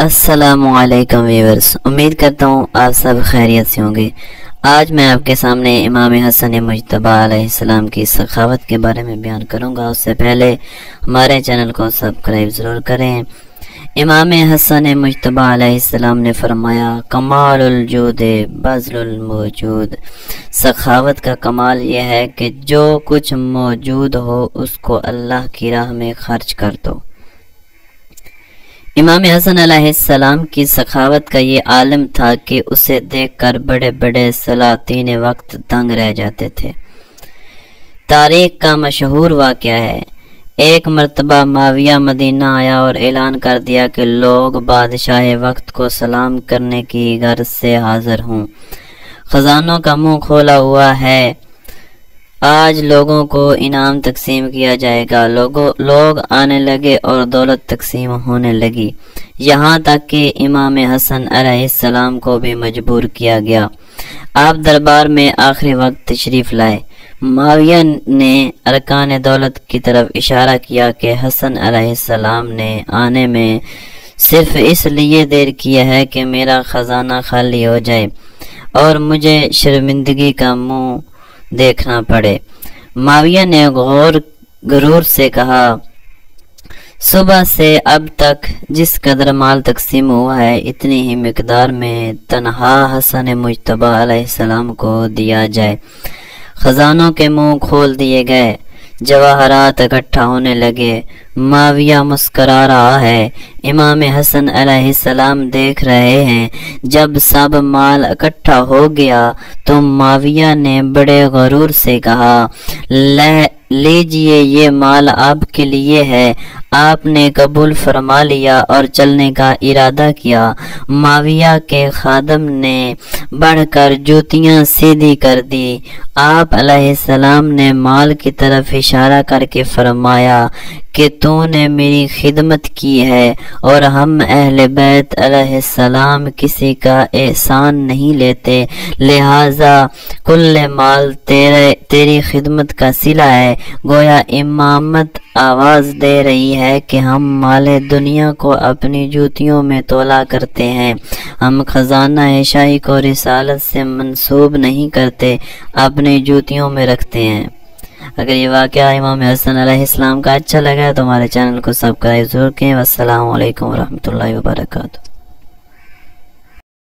السلام علیکم ویورز، امید کرتا ہوں آپ سب خیریت سے ہوں گے۔ آج میں آپ کے سامنے امام حسن مجتبیٰ علیہ السلام کی سخاوت کے بارے میں بیان کروں گا۔ اس سے پہلے ہمارے چینل کو سبسکرائب ضرور کریں۔ امام حسن مجتبیٰ علیہ السلام نے فرمایا، کمال الجود بذل الموجود، سخاوت کا کمال یہ ہے کہ جو کچھ موجود ہو اس کو اللہ کی راہ میں خرچ کر دو۔ امام حسن علیہ السلام کی سخاوت کا یہ عالم تھا کہ اسے دیکھ کر بڑے بڑے سلاطین وقت دنگ رہ جاتے تھے۔ تاریخ کا مشہور واقعہ ہے، ایک مرتبہ معاویہ مدینہ آیا اور اعلان کر دیا کہ لوگ بادشاہ وقت کو سلام کرنے کی غرض سے حاضر ہوں، خزانوں کا منہ کھولا ہوا ہے، آج لوگوں کو انعام تقسیم کیا جائے گا۔ لوگ آنے لگے اور دولت تقسیم ہونے لگی، یہاں تک کہ امام حسن علیہ السلام کو بھی مجبور کیا گیا۔ آپ دربار میں آخری وقت تشریف لائے۔ معاویہ نے ارکان دولت کی طرف اشارہ کیا کہ حسن علیہ السلام نے آنے میں صرف اس لیے دیر کیا ہے کہ میرا خزانہ خالی ہو جائے اور مجھے شرمندگی کا منہ دیکھنا پڑے۔ معاویہ نے غرور سے کہا، صبح سے اب تک جس قدر مال تقسیم ہوا ہے اتنی ہی مقدار میں تنہا حسن مجتبیٰ علیہ السلام کو دیا جائے۔ خزانوں کے منہ کھول دیے گئے، جواہرات اکٹھا ہونے لگے۔ معاویہ مسکرا رہا ہے، امام حسن علیہ السلام دیکھ رہے ہیں۔ جب سب مال اکٹھا ہو گیا تو معاویہ نے بڑے غرور سے کہا، لیجئے یہ مال آپ کے لیے ہے۔ آپ نے قبول فرما لیا اور چلنے کا ارادہ کیا۔ معاویہ کے خادم نے بڑھ کر جوتیاں سیدھی کر دی۔ آپ علیہ السلام نے مال کی طرف اشارہ کر کے فرمایا کہ تو نے میری خدمت کی ہے اور ہم اہل بیت علیہ السلام کسی کا احسان نہیں لیتے، لہذا کل مال تیری خدمت کا صلہ ہے۔ گویا امامت آواز دے رہی ہے کہ ہم مال دنیا کو اپنی جوتیوں میں تولا کرتے ہیں، ہم خزانہ شاہی کو رسالت سے منسوب نہیں کرتے، اپنی جوتیوں میں رکھتے ہیں۔ اگر یہ واقعہ امام حسن علیہ السلام کا اچھا لگا تو ہمارے چینل کو سبسکرائب ضرور کریں۔ والسلام علیکم ورحمۃ اللہ وبرکاتہ۔